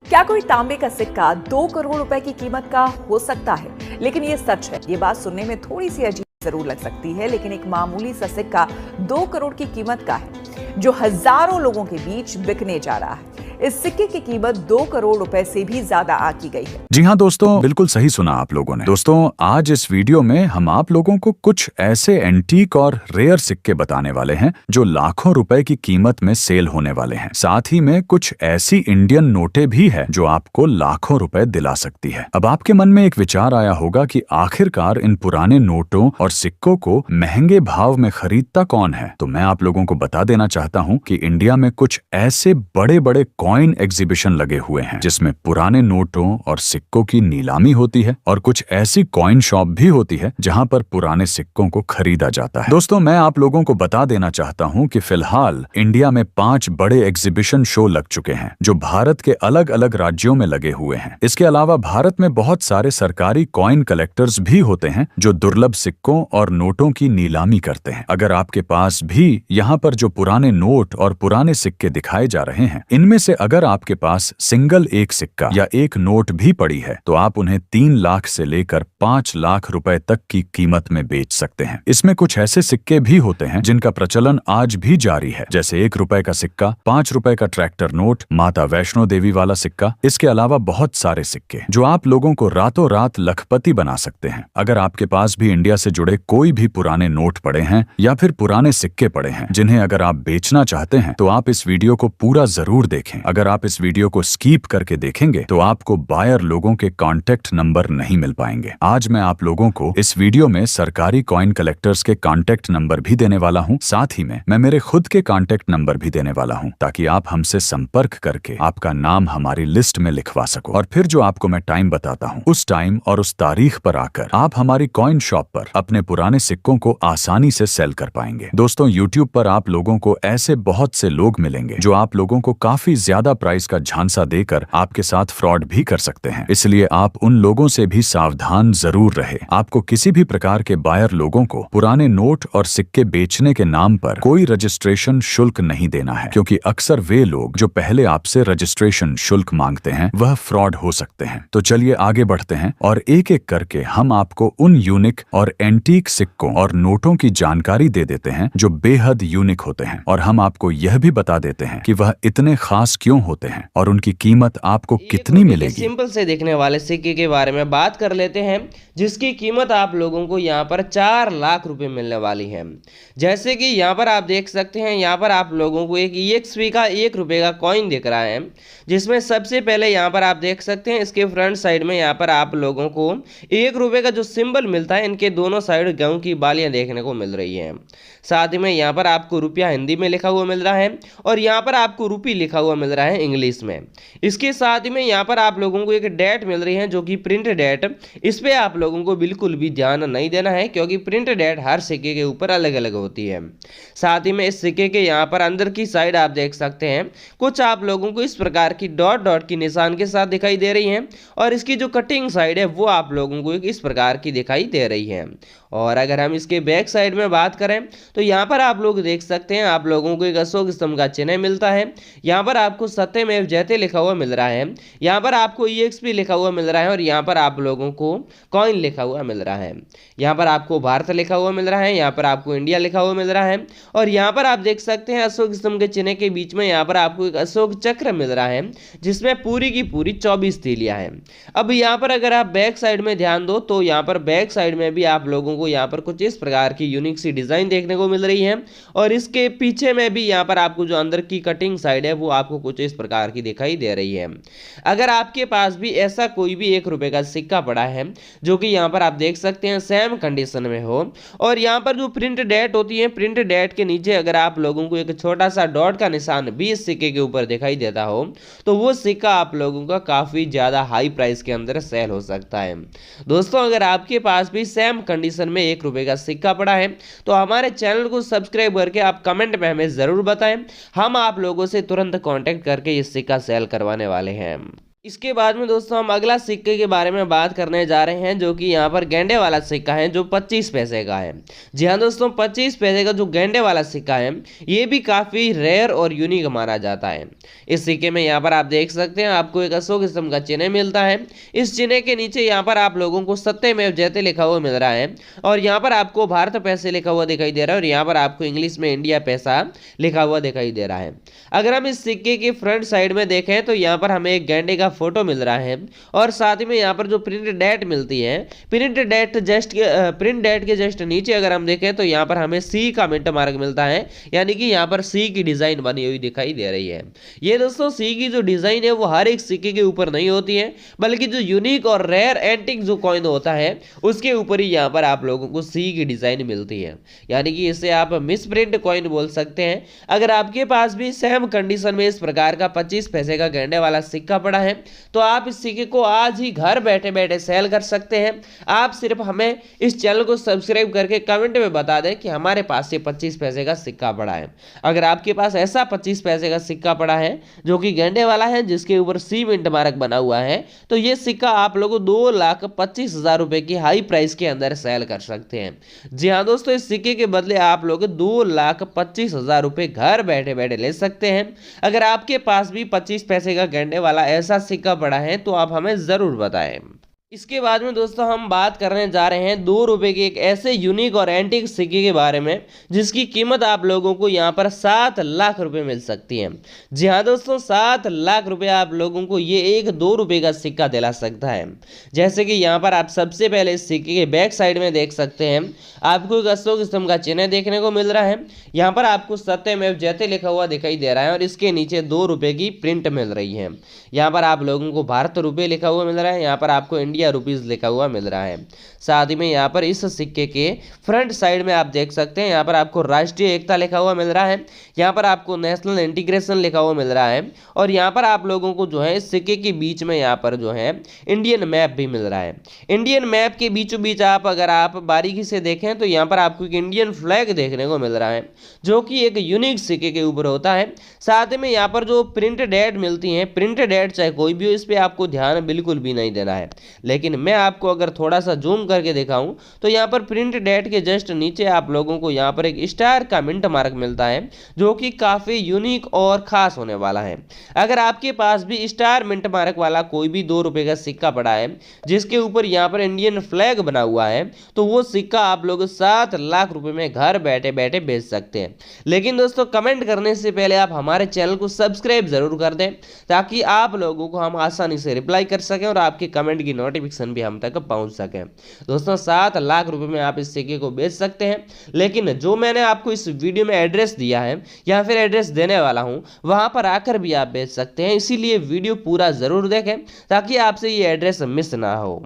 क्या कोई तांबे का सिक्का 2 करोड़ रुपए की कीमत का हो सकता है? लेकिन ये सच है। ये बात सुनने में थोड़ी सी अजीब जरूर लग सकती है, लेकिन एक मामूली सा सिक्का 2 करोड़ की कीमत का है, जो हजारों लोगों के बीच बिकने जा रहा है। इस सिक्के की कीमत 2 करोड़ रुपए से भी ज्यादा आंकी गई है। जी हाँ दोस्तों, बिल्कुल सही सुना आप लोगों ने। दोस्तों, आज इस वीडियो में हम आप लोगों को कुछ ऐसे एंटीक और रेयर सिक्के बताने वाले हैं जो लाखों रुपए की कीमत में सेल होने वाले हैं। साथ ही में कुछ ऐसी इंडियन नोटें भी है जो आपको लाखों रुपए दिला सकती है। अब आपके मन में एक विचार आया होगा कि आखिरकार इन पुराने नोटों और सिक्कों को महंगे भाव में खरीदता कौन है। तो मैं आप लोगों को बता देना चाहता हूँ कि इंडिया में कुछ ऐसे बड़े बड़े कॉइन एग्जीबिशन लगे हुए हैं जिसमें पुराने नोटों और सिक्कों की नीलामी होती है, और कुछ ऐसी कॉइन शॉप भी होती है जहां पर पुराने सिक्कों को खरीदा जाता है। दोस्तों, मैं आप लोगों को बता देना चाहता हूं कि फिलहाल इंडिया में 5 बड़े एग्जीबिशन शो लग चुके हैं जो भारत के अलग अलग राज्यों में लगे हुए हैं। इसके अलावा भारत में बहुत सारे सरकारी कॉइन कलेक्टर्स भी होते हैं जो दुर्लभ सिक्कों और नोटों की नीलामी करते हैं। अगर आपके पास भी यहाँ पर जो पुराने नोट और पुराने सिक्के दिखाए जा रहे हैं, इनमें से अगर आपके पास सिंगल एक सिक्का या एक नोट भी पड़ी है तो आप उन्हें 3 लाख से लेकर 5 लाख रुपए तक की कीमत में बेच सकते हैं। इसमें कुछ ऐसे सिक्के भी होते हैं जिनका प्रचलन आज भी जारी है, जैसे 1 रुपए का सिक्का, 5 रुपए का ट्रैक्टर नोट, माता वैष्णो देवी वाला सिक्का। इसके अलावा बहुत सारे सिक्के जो आप लोगों को रातों रात लखपति बना सकते हैं। अगर आपके पास भी इंडिया से जुड़े कोई भी पुराने नोट पड़े हैं या फिर पुराने सिक्के पड़े हैं जिन्हें अगर आप बेचना चाहते हैं तो आप इस वीडियो को पूरा जरूर देखें। अगर आप इस वीडियो को स्कीप करके देखेंगे तो आपको बायर लोगों के कॉन्टेक्ट नंबर नहीं मिल पाएंगे। आज मैं आप लोगों को इस वीडियो में सरकारी कॉइन कलेक्टर्स के कॉन्टेक्ट नंबर भी देने वाला हूं। साथ ही में मैं मेरे खुद के कॉन्टेक्ट नंबर भी देने वाला हूं ताकि आप हमसे संपर्क करके आपका नाम हमारी लिस्ट में लिखवा सको, और फिर जो आपको मैं टाइम बताता हूं उस टाइम और उस तारीख पर आकर आप हमारी कॉइन शॉप पर अपने पुराने सिक्कों को आसानी से सेल कर पाएंगे। दोस्तों, यूट्यूब पर आप लोगों को ऐसे बहुत से लोग मिलेंगे जो आप लोगों को काफी ज्यादा प्राइस का झांसा देकर आपके साथ फ्रॉड भी कर सकते हैं। इसलिए आप उन लोगों से भी सावधान जरूर रहे। आपको किसी भी प्रकार के बायर लोगों को पुराने नोट और सिक्के बेचने के नाम पर कोई रजिस्ट्रेशन शुल्क नहीं देना है, क्योंकि अक्सर वे लोग जो पहले आपसे रजिस्ट्रेशन शुल्क मांगते हैं वह फ्रॉड हो सकते हैं। तो चलिए आगे बढ़ते हैं और एक एक करके हम आपको उन यूनिक और एंटीक सिक्कों और नोटों की जानकारी दे देते हैं जो बेहद यूनिक होते हैं, और हम आपको यह भी बता देते हैं कि वह इतने खास क्यों होते हैं और उनकी कीमत आपको कितनी मिलेगी। सिंपल से दिखने वाले सिक्के के बारे में बात कर लेते हैं, जिसकी कीमत आप लोगों को यहाँ पर 4 लाख रुपए मिलने वाली है। जैसे कि यहाँ पर आप देख सकते हैं, यहाँ पर आप लोगों को एक EXP का 1 रुपए का कॉइन दिख रहा है, जिसमें सबसे पहले यहाँ पर आप देख सकते हैं इसके फ्रंट साइड में यहाँ पर आप लोगों को 1 रुपए का जो सिंबल मिलता है, इनके दोनों साइड गेहूं की बालियां देखने को मिल रही हैं। साथ ही में यहाँ पर आपको रुपया हिंदी में लिखा हुआ मिल रहा है और यहाँ पर आपको रुपी लिखा हुआ मिल रहा है इंग्लिश में। इसके साथ ही में यहाँ पर आप लोगों को एक डेट मिल रही है जो कि प्रिंट डेट। इस पे आप लोगों को बिल्कुल भी ध्यान नहीं देना है, क्योंकि प्रिंट डेट हर सिक्के के ऊपर अलग अलग होती है। साथ ही में इस सिक्के के यहाँ पर अंदर की साइड आप देख सकते हैं कुछ आप लोगों को इस प्रकार की डॉट डॉट की निशान के साथ दिखाई दे रही है, और इसकी जो कटिंग साइड है वो आप लोगों को इस प्रकार की दिखाई दे रही है। और अगर हम इसके बैक साइड में बात करें तो यहाँ पर आप लोग देख सकते हैं आप लोगों को एक अशोक स्तंभ का चिन्ह मिलता है। यहाँ पर आपको सत्यमेव जयते लिखा हुआ मिल रहा है, यहाँ पर आपको EXP लिखा हुआ मिल रहा है, और यहाँ पर आप लोगों को कॉइन लिखा हुआ मिल रहा है। यहाँ पर आपको भारत लिखा हुआ मिल रहा है, यहाँ पर आपको इंडिया लिखा हुआ मिल रहा है, और यहाँ पर आप देख सकते हैं अशोक स्तंभ के चिन्ह के बीच में यहाँ पर आपको एक अशोक चक्र मिल रहा है, जिसमें पूरी की पूरी 24 तीलियां हैं। अब यहाँ पर अगर आप बैक साइड में ध्यान दो तो यहाँ पर बैक साइड में भी आप लोगों को यहाँ पर कुछ इस प्रकार की यूनिक सी डिजाइन देखने को मिल रही है, और इसके पीछे में भी यहाँ पर आपको जो अंदर की कटिंग साइड है वो आपको कुछ इस प्रकार की दिखाई दे रही है। अगर आपके पास भी ऐसा कोई भी 1 रुपए का सिक्का पड़ा है जो कि यहाँ पर आप देख सकते हैं सेम कंडीशन में हो, और यहाँ पर जो प्रिंट डेट होती है, प्रिंट डेट के नीचे अगर आप लोगों को एक छोटा सा डॉट का निशान भी इस सिक्के के ऊपर दिखाई देता हो तो वो सिक्का आप लोगों का काफी ज्यादा हाई प्राइस के अंदर सेल हो सकता है। दोस्तों, अगर आपके पास भी सेम कंडीशन में 1 रुपए का सिक्का पड़ा है तो हमारे चैनल को सब्सक्राइब करके आप कमेंट में हमें जरूर बताएं, हम आप लोगों से तुरंत कांटेक्ट करके ये सिक्का सेल करवाने वाले हैं। इसके बाद में दोस्तों हम अगला सिक्के के बारे में बात करने जा रहे हैं, जो कि यहाँ पर गेंडे वाला सिक्का है, जो 25 पैसे का है। जी हाँ दोस्तों, 25 पैसे का जो गेंडे वाला सिक्का है ये भी काफ़ी रेयर और यूनिक माना जाता है। इस सिक्के में यहाँ पर आप देख सकते हैं आपको एक अशोक स्तंभ का चिन्ह मिलता है। इस चिन्ह के नीचे यहाँ पर आप लोगों को सत्यमेव जयते लिखा हुआ मिल रहा है, और यहाँ पर आपको भारत पैसे लिखा हुआ दिखाई दे रहा है, और यहाँ पर आपको इंग्लिश में इंडिया पैसा लिखा हुआ दिखाई दे रहा है। अगर हम इस सिक्के की फ्रंट साइड में देखें तो यहाँ पर हमें एक गेंडे का फोटो मिल रहा है, और साथ ही में यहाँ पर जो प्रिंट डेट मिलती है, प्रिंट डेट के जस्ट नीचे अगर हम देखें तो यहाँ पर हमें सी का मिंट मार्क मिलता है, यानी कि यहाँ पर सी की डिजाइन बनी हुई दिखाई दे रही है। ये दोस्तों सी की जो डिजाइन है वो हर एक सिक्के के ऊपर नहीं होती है, बल्कि जो यूनिक और रेयर एंटिक जो कॉइन होता है उसके ऊपर ही यहाँ पर आप लोगों को सी की डिजाइन मिलती है, यानी कि इसे आप मिस प्रिंट कॉइन बोल सकते हैं। अगर आपके पास भी सेम कंडीशन में इस प्रकार का 25 पैसे का गेंडे वाला सिक्का पड़ा है तो आप इस सिक्के को आज ही घर बैठे बैठे सेल कर सकते हैं। आप सिर्फ हमें इस चैनल को सब्सक्राइब करके कमेंट में बता दें कि हमारे पास ये 25 पैसे का सिक्का पड़ा है। अगर आपके पास ऐसा 25 पैसे का सिक्का पड़ा है जो कि गेंडे वाला है, जिसके ऊपर सी मिंट मार्क बना हुआ है, तो ये सिक्का आप लोग 2,25,000 रुपए की हाई प्राइस के अंदर सेल कर सकते हैं। जी हाँ दोस्तों, इस सिक्के के बदले आप लोग 2,25,000 रुपए घर बैठे बैठे ले सकते हैं। अगर आपके पास भी 25 पैसे का गेंडे वाला ऐसा सिक्का पड़ा है तो आप हमें जरूर बताएं। इसके बाद में दोस्तों हम बात करने जा रहे हैं 2 रुपए के एक ऐसे यूनिक और एंटीक सिक्के के बारे में जिसकी कीमत आप लोगों को यहाँ पर 7 लाख रुपए मिल सकती है। जी हाँ दोस्तों, 7 लाख रुपए आप लोगों को ये एक 2 रुपए का सिक्का दिला सकता है। जैसे कि यहाँ पर आप सबसे पहले इस सिक्के के बैक साइड में देख सकते हैं आपको एक अशोक स्तंभ का चिन्ह देखने को मिल रहा है। यहाँ पर आपको सत्यमेव जयते लिखा हुआ दिखाई दे रहा है, और इसके नीचे 2 रुपए की प्रिंट मिल रही है। यहाँ पर आप लोगों को भारत रुपये लिखा हुआ मिल रहा है, यहाँ पर आपको इंडिया रुपीज लिखा हुआ मिल रहा है। साथ ही में यहाँ पर इस सिक्के के फ्रंट साइड में आप देख सकते हैं यहाँ पर आपको राष्ट्रीय एकता लिखा हुआ मिल रहा है, यहाँ पर आपको नेशनल इंटीग्रेशन लिखा हुआ मिल रहा है, और यहाँ पर आप लोगों को जो है इस सिक्के के बीच में यहाँ पर जो है इंडियन मैप भी मिल रहा है। इंडियन मैप के बीचों बीच अगर आप बारीकी से देखें तो यहाँ पर आपको एक इंडियन फ्लैग देखने को मिल रहा है, जो कि एक यूनिक सिक्के के ऊपर होता है। साथ में यहाँ पर जो प्रिंट डेट मिलती है, प्रिंट डेट चाहे कोई भी हो, इस पर आपको ध्यान बिल्कुल भी नहीं देना है। लेकिन मैं आपको अगर थोड़ा सा जूम करके दिखाऊं तो यहाँ पर प्रिंट डेट के जस्ट नीचे आप लोगों को यहाँ पर एक स्टार का मिंट मार्क मिलता है, जो कि काफी यूनिक और खास होने वाला है। अगर आपके पास भी स्टार मिंट मार्क वाला कोई भी 2 रुपए का सिक्का पड़ा है जिसके ऊपर यहाँ पर इंडियन फ्लैग बना हुआ है, तो वो सिक्का आप लोग 7 लाख रुपए में घर बैठे बैठे बेच सकते हैं। लेकिन दोस्तों, कमेंट करने से पहले आप हमारे चैनल को सब्सक्राइब जरूर कर दें, ताकि आप लोगों को हम आसानी से रिप्लाई कर सकें और आपके कमेंट की नोटिफिकेशन भी हम तक पहुंच सके। दोस्तों, 7 लाख रुपए में आप इस सिक्के को बेच सकते हैं। लेकिन जो मैंने आपको इस वीडियो में एड्रेस दिया है या फिर एड्रेस देने वाला हूं, वहां पर आकर भी आप बेच सकते हैं। इसीलिए वीडियो पूरा जरूर देखें ताकि आपसे ये एड्रेस मिस ना हो।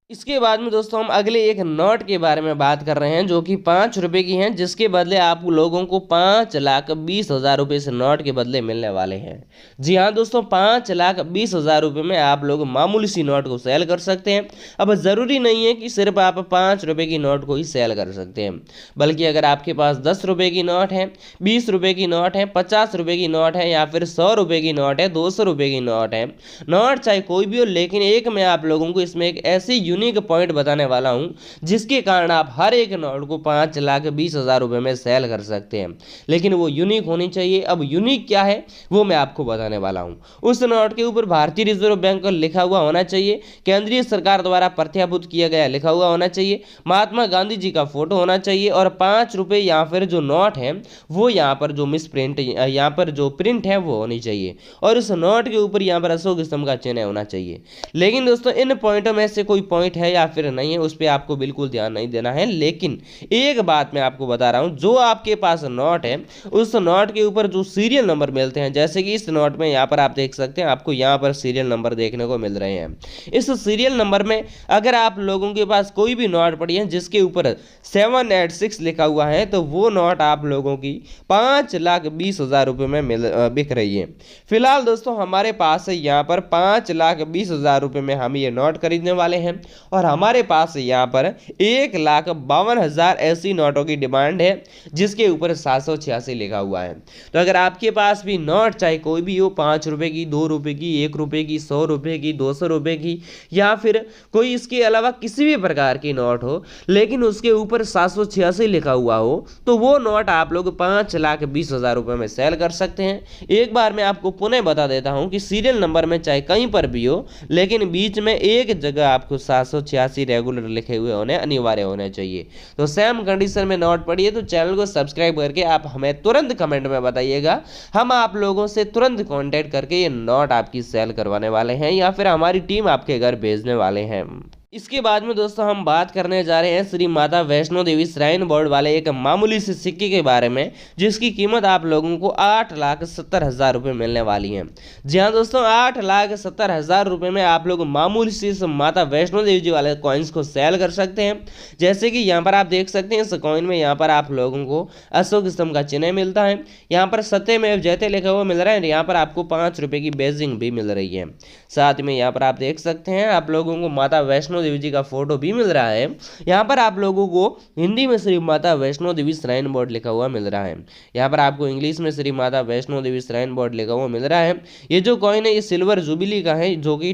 इसके बाद में दोस्तों हम अगले एक नोट के बारे में बात कर रहे हैं, जो कि 5 रुपए की हैं, जिसके बदले आप लोगों को 5,20,000 रुपए इस नोट के बदले मिलने वाले हैं। जी हाँ दोस्तों, 5,20,000 रुपए में आप लोग मामूली सी नोट को सेल कर सकते हैं। अब ज़रूरी नहीं है कि सिर्फ आप 5 रुपए की नोट को ही सेल कर सकते हैं, बल्कि अगर आपके पास 10 रुपए की नोट है, 20 रुपए की नोट है, 50 रुपए की नोट है, या फिर 100 रुपए की नोट है, 200 रुपए की नोट है, नोट चाहे कोई भी हो, लेकिन एक मैं आप लोगों को इसमें एक ऐसी यूनिक पॉइंट बताने वाला हूं जिसके कारण आप हर एक नोट को 5,20,000 रुपए में सेल कर सकते हैं। लेकिन वो यूनिक होनी चाहिए। अब यूनिक क्या है वो मैं आपको बताने वाला हूं। उस नोट के ऊपर भारतीय रिजर्व बैंक का लिखा हुआ होना चाहिए, केंद्रीय सरकार द्वारा प्रत्याभूत किया गया लिखा हुआ होना चाहिए, महात्मा गांधी जी का फोटो होना चाहिए, और 5 रुपए या फिर जो नोट है वो यहाँ पर जो मिस प्रिंट यहाँ पर जो प्रिंट है वो होनी चाहिए, और उस नोट के ऊपर यहाँ पर अशोक स्तंभ का चिन्ह होना चाहिए। लेकिन दोस्तों, इन पॉइंटों में से कोई पॉइंट है या फिर नहीं है उस पर आपको बिल्कुल ध्यान नहीं देना है। लेकिन एक बात मैं आपको बता रहा हूं, जो आपके पास नोट है उस नोट के ऊपर जो सीरियल नंबर मिलते हैं, जैसे कि इस नोट में यहाँ पर आप देख सकते हैं आपको यहाँ पर सीरियल नंबर देखने को मिल रहे हैं। इस सीरियल नंबर में अगर आप लोगों के पास कोई भी नोट पड़ी है जिसके ऊपर 786 लिखा हुआ है, तो वो नोट आप लोगों की 5,20,000 रुपए में बिक रही है। फिलहाल दोस्तों हमारे पास यहाँ पर 5,20,000 रुपए में हम ये नोट खरीदने वाले हैं, और हमारे पास यहाँ पर 1,52,000 ऐसी नोटों की डिमांड है जिसके ऊपर 786 लिखा हुआ है। तो अगर आपके पास भी नोट चाहे कोई भी हो, 5 रुपए की, 2 रुपए की, 1 रुपए की, 100 रुपए की, 200 रुपए की, या फिर कोई इसके अलावा किसी भी प्रकार की नोट हो लेकिन उसके ऊपर 786 लिखा हुआ हो, तो वो नोट आप लोग 5,20,000 रुपए में सेल कर सकते हैं। एक बार मैं आपको पुनः बता देता हूं कि सीरियल नंबर में चाहे कहीं पर भी हो लेकिन बीच में एक जगह आपको 786 रेगुलर लिखे हुए होने अनिवार्य होने चाहिए। तो सेम कंडीशन में नोट पड़ी है तो चैनल को सब्सक्राइब करके आप हमें तुरंत कमेंट में बताइएगा, हम आप लोगों से तुरंत कांटेक्ट करके ये नोट आपकी सेल करवाने वाले हैं या फिर हमारी टीम आपके घर भेजने वाले हैं। इसके बाद में दोस्तों हम बात करने जा रहे हैं श्री माता वैष्णो देवी श्राइन बोर्ड वाले एक मामूली से सिक्के के बारे में जिसकी कीमत आप लोगों को 8,70,000 रुपये मिलने वाली है। जी हाँ दोस्तों, 8,70,000 रुपये में आप लोग मामूली से इस माता वैष्णो देवी जी वाले कॉइन्स को सेल कर सकते हैं। जैसे कि यहाँ पर आप देख सकते हैं इस कॉइन में यहाँ पर आप लोगों को अशोक स्तंभ का चिन्ह मिलता है, यहाँ पर सत्यमेव जयते लिखा हुआ मिल रहा है, यहाँ पर आपको 5 रुपये की बेजिंग भी मिल रही है। साथ में यहाँ पर आप देख सकते हैं आप लोगों को माता वैष्णो देवी जी का फोटो भी मिल रहा है। यहाँ पर आप लोगों को हिंदी में श्री माता वैष्णो देवी श्राइन बोर्ड लिखा हुआ मिल रहा है, यहाँ पर आपको इंग्लिश में श्री माता वैष्णो देवी श्राइन बोर्ड लिखा हुआ मिल रहा है। ये जो कॉइन है ये सिल्वर जुबिली का है जो कि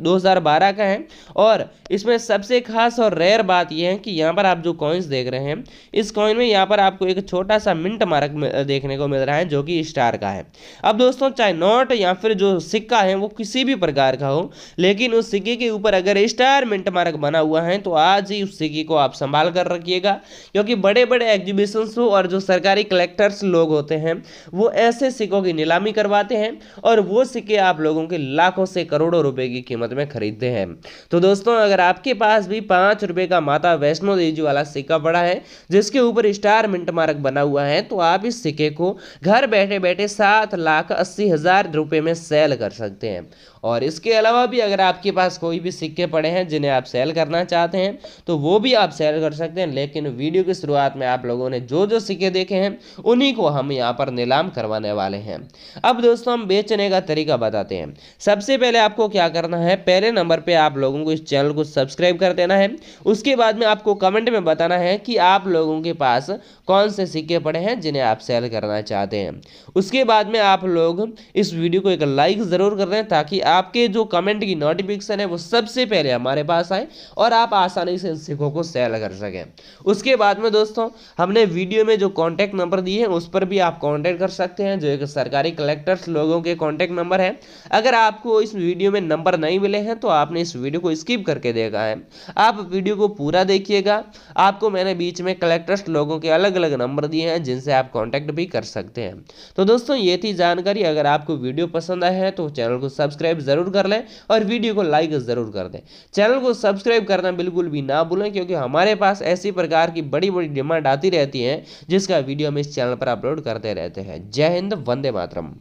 2012 का है और इसमें सबसे खास और रेयर बात यह है कि यहाँ पर आप जो कॉइन्स देख रहे हैं इस कॉइन में यहाँ पर आपको एक छोटा सा मिंट मार्क देखने को मिल रहा है जो कि स्टार का है। अब दोस्तों चाहे नोट या फिर जो सिक्का है वो किसी भी प्रकार का हो लेकिन उस सिक्के के ऊपर अगर स्टार मिंट मार्क बना हुआ है तो आज ही उस सिक्के को आप संभाल कर रखिएगा, क्योंकि बड़े बड़े एग्जीबिशंस हो और जो सरकारी कलेक्टर्स लोग होते हैं वो ऐसे सिक्कों की नीलामी करवाते हैं और वो सिक्के आप लोगों के लाखों से करोड़ों रुपए की कीमत में खरीदते हैं। तो दोस्तों अगर आपके पास भी 5 रुपए का माता वैष्णो देवी जी वाला सिक्का पड़ा है जिसके ऊपर स्टार मिंट मार्क बना हुआ है तो आप इस सिक्के को घर बैठे बैठे 7,80,000 रुपए में सेल कर सकते हैं। और इसके अलावा भी अगर आपके पास कोई भी सिक्के पड़े हैं जिन्हें आप सेल करना चाहते हैं तो वो भी आप सेल कर सकते हैं, लेकिन वीडियो की शुरुआत में आप लोगों ने जो जो सिक्के देखे हैं उन्हीं को हम यहाँ पर नीलाम करवाने वाले हैं। अब दोस्तों हम बेचने का तरीका बताते हैं। सबसे पहले आपको क्या करना है, पहले नंबर पे आप लोगों को इस चैनल को सब्सक्राइब कर देना है। उसके बाद में आपको कमेंट में बताना है कि आप लोगों के पास कौन से सिक्के पड़े हैं जिन्हें आप सेल करना चाहते हैं। उसके बाद में आप लोग इस वीडियो को एक लाइक ज़रूर कर दें ताकि आपके जो कमेंट की नोटिफिकेशन है वो सबसे पहले हमारे पास आए और आप आसानी से इन सिक्कों को सेल कर सकें। उसके बाद में दोस्तों हमने वीडियो में जो कॉन्टैक्ट नंबर दिए हैं उस पर भी आप कॉन्टैक्ट कर सकते हैं जो एक सरकारी कलेक्टर्स लोगों के कॉन्टैक्ट नंबर है। अगर आपको इस वीडियो में नंबर नहीं मिले हैं तो आपने इस वीडियो को स्किप करके देखा है, आप वीडियो को पूरा देखिएगा। आपको मैंने बीच में कलेक्टर्स लोगों के अलग अलग नंबर दिए हैं जिनसे आप कॉन्टैक्ट भी कर सकते हैं। तो दोस्तों ये थी जानकारी। अगर आपको वीडियो पसंद आया है तो चैनल को सब्सक्राइब जरूर कर लें और वीडियो को लाइक जरूर कर दें। चैनल को सब्सक्राइब करना बिल्कुल भी ना भूलें क्योंकि हमारे पास ऐसी प्रकार की बड़ी बड़ी डिमांड आती रहती है जिसका वीडियो हम इस चैनल पर अपलोड करते रहते हैं। जय हिंद, वंदे मातरम।